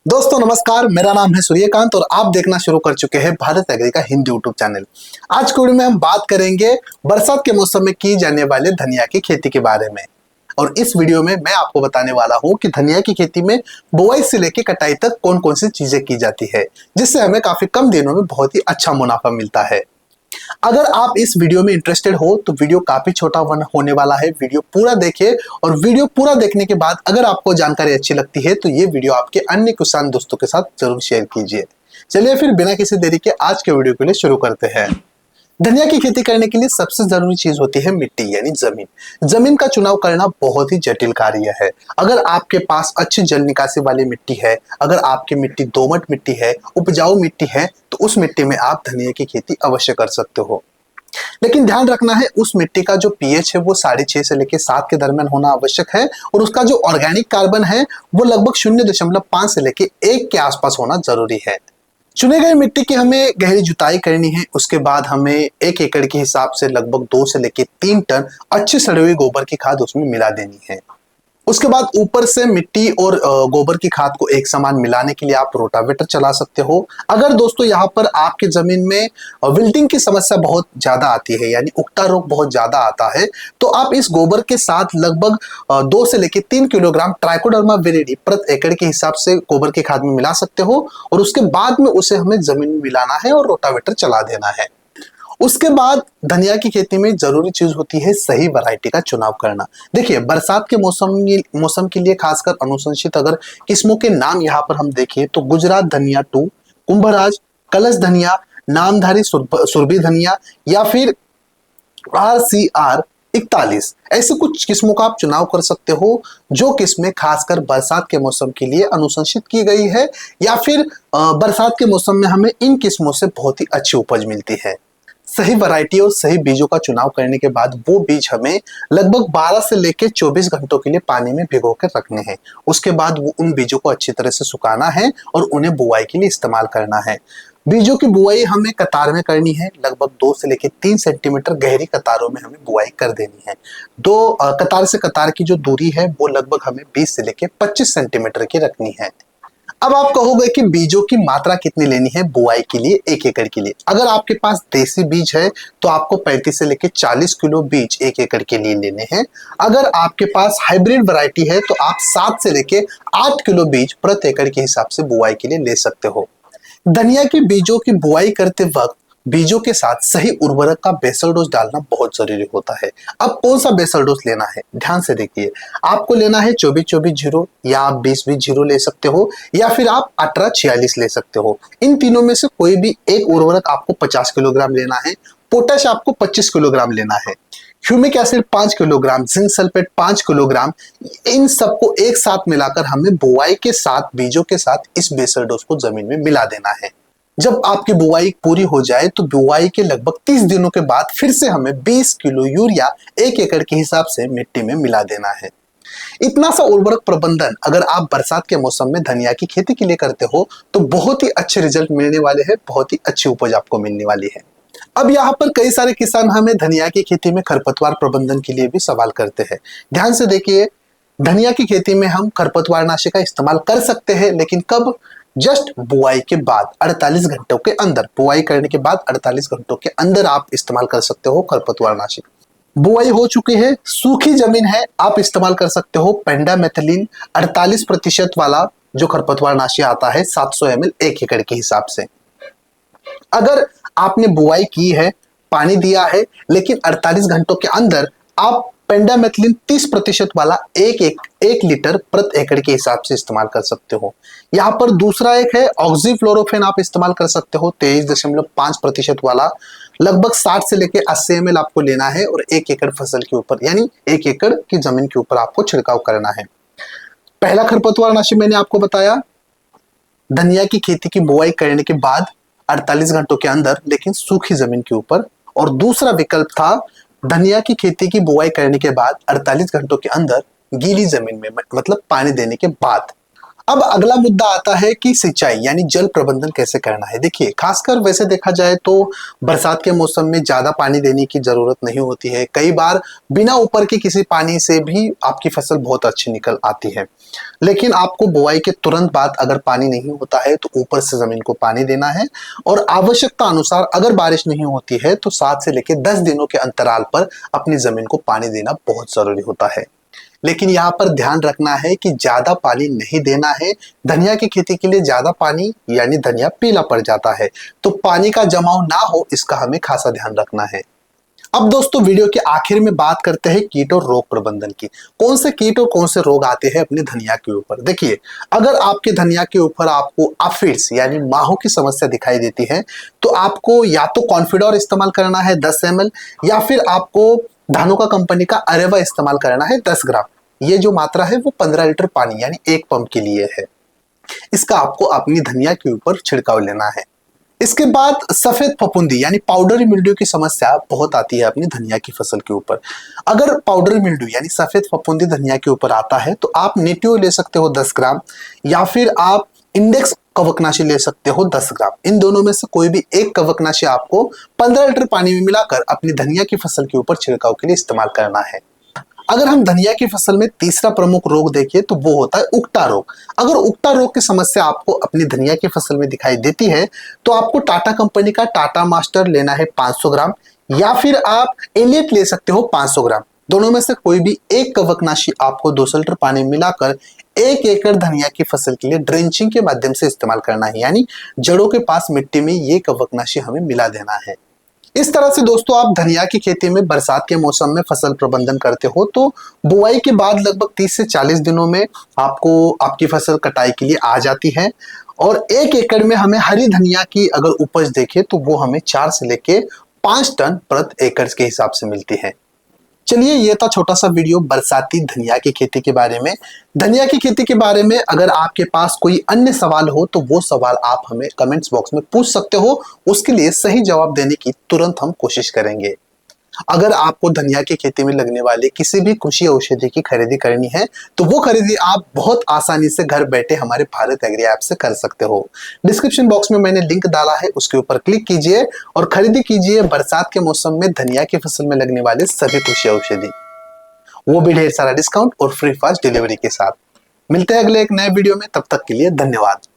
दोस्तों नमस्कार, मेरा नाम है सूर्यकांत और आप देखना शुरू कर चुके हैं भारत एग्री का हिंदी यूट्यूब चैनल। आज की वीडियो में हम बात करेंगे बरसात के मौसम में की जाने वाले धनिया की खेती के बारे में। और इस वीडियो में मैं आपको बताने वाला हूं कि धनिया की खेती में बुआई से लेकर कटाई तक कौन कौन सी चीजें की जाती है, जिससे हमें काफी कम दिनों में बहुत ही अच्छा मुनाफा मिलता है। अगर आप इस वीडियो में इंटरेस्टेड हो तो वीडियो काफी छोटा होने वाला है, वीडियो पूरा देखिए। और वीडियो पूरा देखने के बाद अगर आपको जानकारी अच्छी लगती है तो ये वीडियो आपके अन्य किसान दोस्तों के साथ जरूर शेयर कीजिए। चलिए फिर बिना किसी देरी के आज के वीडियो के लिए शुरू करते हैं। धनिया की खेती करने के लिए सबसे जरूरी चीज होती है मिट्टी यानी जमीन। जमीन का चुनाव करना बहुत ही जटिल कार्य है। अगर आपके पास अच्छी जल निकासी वाली मिट्टी है, अगर आपकी मिट्टी दोमट मिट्टी है, उपजाऊ मिट्टी है, तो उस मिट्टी में आप धनिया की खेती अवश्य कर सकते हो। लेकिन ध्यान रखना है उस मिट्टी का जो पीएच है वो 6.5 से लेकर 7 के दरमियान होना आवश्यक है। और उसका जो ऑर्गेनिक कार्बन है वो लगभग 0.5 से लेकर 1 के आसपास होना जरूरी है। चुने गए मिट्टी की हमें गहरी जुताई करनी है। उसके बाद हमें 1 एकड़ के हिसाब से लगभग 2 से लेकर 3 टन अच्छी सड़ी हुई गोबर की खाद उसमें मिला देनी है। उसके बाद ऊपर से मिट्टी और गोबर की खाद को एक समान मिलाने के लिए आप रोटावेटर चला सकते हो। अगर दोस्तों यहाँ पर आपकी जमीन में विल्टिंग की समस्या बहुत ज्यादा आती है, यानी उगता रोग बहुत ज्यादा आता है, तो आप इस गोबर के साथ लगभग 2 से लेकर 3 किलोग्राम ट्राइकोडर्मा विरिडी प्रति एकड़ के हिसाब से गोबर की खाद में मिला सकते हो। और उसके बाद में उसे हमें जमीन में मिलाना है और रोटावेटर चला देना है। उसके बाद धनिया की खेती में जरूरी चीज होती है सही वैरायटी का चुनाव करना। देखिए, बरसात के मौसम के लिए खासकर अनुशंसित अगर किस्मों के नाम यहाँ पर हम देखें तो गुजरात धनिया 2, कुंभराज, कलश धनिया, नामधारी सुरभि धनिया या फिर RCR 41, ऐसे कुछ किस्मों का आप चुनाव कर सकते हो, जो किस्में खासकर बरसात के मौसम के लिए अनुशंसित की गई है, या फिर बरसात के मौसम में हमें इन किस्मों से बहुत ही अच्छी उपज मिलती है। सही वैरायटी और सही बीजों का चुनाव करने के बाद वो बीज हमें लगभग 12 से लेकर 24 घंटों के लिए पानी में भिगो कर रखने हैं। उसके बाद वो उन बीजों को अच्छी तरह से सुखाना है और उन्हें बुआई के लिए इस्तेमाल करना है। बीजों की बुआई हमें कतार में करनी है। लगभग 2 से लेकर 3 सेंटीमीटर गहरी कतारों में हमें बुआई कर देनी है। कतार से कतार की जो दूरी है वो लगभग हमें 20 से लेकर 25 सेंटीमीटर की रखनी है। अब आप कहोगे कि बीजों की मात्रा कितनी लेनी है बुआई के लिए 1 एकड़ के लिए। अगर आपके पास देसी बीज है तो आपको 35 से लेकर 40 किलो बीज 1 एकड़ के लिए लेने हैं। अगर आपके पास हाइब्रिड वैरायटी है तो आप 7 से लेकर 8 किलो बीज प्रति एकड़ के हिसाब से बुआई के लिए ले सकते हो। धनिया के बीजों की बुआई करते वक्त बीजों के साथ सही उर्वरक का बेसल डोज डालना बहुत जरूरी होता है। अब कौन सा बेसल डोज लेना है, ध्यान से देखिए। आपको लेना है 24-24-0, या आप 20-20-0 ले सकते हो, या फिर आप 18-46 ले सकते हो। इन तीनों में से कोई भी एक उर्वरक आपको 50 किलोग्राम लेना है। पोटाश आपको 25 किलोग्राम लेना है। Humic acid 5 kilogram, zinc sulphate 5 kilogram. इन सबको एक साथ मिलाकर हमें बुआई के साथ बीजों के साथ इस बेसल डोज को जमीन में मिला देना है। जब आपकी बुआई पूरी हो जाए तो बुआई के लगभग 30 दिनों के बाद फिर से हमें 20 किलो यूरिया 1 एकड़ के हिसाब से मिट्टी में मिला देना है। इतना सा उर्वरक प्रबंधन अगर आप बरसात के मौसम में धनिया की खेती के लिए करते हो तो बहुत ही अच्छे रिजल्ट मिलने वाले हैं, बहुत ही अच्छी उपज आपको मिलने वाली है। अब यहाँ पर कई सारे किसान हमें धनिया की खेती में खरपतवार प्रबंधन के लिए भी सवाल करते हैं। ध्यान से देखिए, धनिया की खेती में हम खरपतवारनाशी का इस्तेमाल कर सकते हैं, लेकिन कब? जस्ट बुआई के बाद 48 घंटों के अंदर। बुआई करने के बाद 48 घंटों के अंदर आप इस्तेमाल कर सकते हो खरपतवारनाशी। बुआई हो चुकी है, सूखी जमीन है, आप इस्तेमाल कर सकते हो पेंडामेथलिन 48% वाला जो खरपतवारनाशी आता है 700 ml 1 एकड़ के हिसाब से। अगर आपने बुआई की है, पानी दिया है, लेकिन 48 घंटों के अंदर आप पेंडामेथलिन 30% वाला 1 लीटर प्रति एकड़ के हिसाब से इस्तेमाल कर सकते हो। यहाँ पर दूसरा एक है ऑक्सीफ्लोरोफेन, आप इस्तेमाल कर सकते हो 23.5% वाला। लगभग 60 से लेकर 80 ml आपको लेना है और 1 एकड़ फसल के ऊपर, यानी 1 एकड़ की जमीन के ऊपर आपको छिड़काव करना है। पहला खरपतवारनाशी मैंने आपको बताया धनिया की खेती की बुआई करने के बाद 48 घंटों के अंदर, लेकिन सूखी जमीन के ऊपर। और दूसरा विकल्प था धनिया की खेती की बुआई करने के बाद 48 घंटों के अंदर गीली जमीन में, मतलब पानी देने के बाद। अब अगला मुद्दा आता है कि सिंचाई यानी जल प्रबंधन कैसे करना है। देखिए, खासकर वैसे देखा जाए तो बरसात के मौसम में ज्यादा पानी देने की जरूरत नहीं होती है। कई बार बिना ऊपर के किसी पानी से भी आपकी फसल बहुत अच्छी निकल आती है। लेकिन आपको बुआई के तुरंत बाद अगर पानी नहीं होता है तो ऊपर से जमीन को पानी देना है, और आवश्यकता अनुसार अगर बारिश नहीं होती है तो 7 से लेकर 10 दिनों के अंतराल पर अपनी जमीन को पानी देना बहुत जरूरी होता है। लेकिन यहाँ पर ध्यान रखना है कि ज्यादा पानी नहीं देना है। धनिया की खेती के लिए ज्यादा पानी यानी धनिया पीला पड़ जाता है, तो पानी का जमाव ना हो इसका हमें खासा ध्यान रखना है। अब दोस्तों, वीडियो के आखिर में बात करते हैं कीट और रोग प्रबंधन की। कौन से कीट और कौन से रोग आते हैं अपने धनिया के ऊपर। देखिए, अगर आपके धनिया के ऊपर आपको एफिड्स यानी माहों की समस्या दिखाई देती है तो आपको या तो कॉन्फिडोर इस्तेमाल करना है 10 ml, या फिर आपको धानुका कंपनी का अरेवा इस्तेमाल करना है 10 ग्राम। ये जो मात्रा है वो 15 लीटर पानी यानी 1 पंप के लिए है। इसका आपको अपनी धनिया के ऊपर छिड़काव लेना है। इसके बाद सफेद फफूंदी यानी पाउडरी मिल्ड्यू की समस्या बहुत आती है अपनी धनिया की फसल के ऊपर। अगर पाउडरी मिल्ड्यू यानी सफेद फफूंदी धनिया के ऊपर आता है तो आप नेटिव ले सकते हो 10 ग्राम, या फिर आप इंडेक्स कवकनाशी ले सकते हो 10 ग्राम। इन दोनों में से कोई भी एक कवकनाशी आपको 15 लीटर पानी में मिलाकर अपनी धनिया की फसल के ऊपर छिड़काव के लिए इस्तेमाल करना है। अगर हम धनिया की फसल में तीसरा प्रमुख रोग देखें तो वो होता है उकटा रोग। अगर उकटा रोग की समस्या आपको अपनी धनिया की फसल में दिखाई देती है तो आपको टाटा कंपनी का टाटा मास्टर लेना है 500 ग्राम, या फिर आप एलियट ले सकते हो 500 ग्राम। दोनों में से कोई भी एक कवकनाशी आपको 200 लीटर पानी मिलाकर 1 एकड़ धनिया की फसल के लिए ड्रेंचिंग के माध्यम से इस्तेमाल करना है, यानी जड़ों के पास मिट्टी में ये कवकनाशी हमें मिला देना है। इस तरह से दोस्तों, आप धनिया की खेती में बरसात के मौसम में फसल प्रबंधन करते हो तो बुआई के बाद लगभग 30 से 40 दिनों में आपको आपकी फसल कटाई के लिए आ जाती है। और 1 एकड़ में हमें हरी धनिया की अगर उपज देखें तो वो हमें 4 से लेके 5 टन प्रति एकड़ के हिसाब से मिलती है। चलिए, ये था छोटा सा वीडियो बरसाती धनिया की खेती के बारे में। धनिया की खेती के बारे में अगर आपके पास कोई अन्य सवाल हो तो वो सवाल आप हमें कमेंट्स बॉक्स में पूछ सकते हो। उसके लिए सही जवाब देने की तुरंत हम कोशिश करेंगे। अगर आपको धनिया की खेती में लगने वाले किसी भी कृषि औषधि की खरीदी करनी है तो वो खरीदी आप बहुत आसानी से घर बैठे हमारे भारत एग्री ऐप से कर सकते हो। डिस्क्रिप्शन बॉक्स में मैंने लिंक डाला है, उसके ऊपर क्लिक कीजिए और खरीदी कीजिए बरसात के मौसम में धनिया की फसल में लगने वाले सभी कृषि औषधि, वो भी ढेर सारा डिस्काउंट और फ्री फास्ट डिलीवरी के साथ। मिलते हैं अगले एक नए वीडियो में, तब तक के लिए धन्यवाद।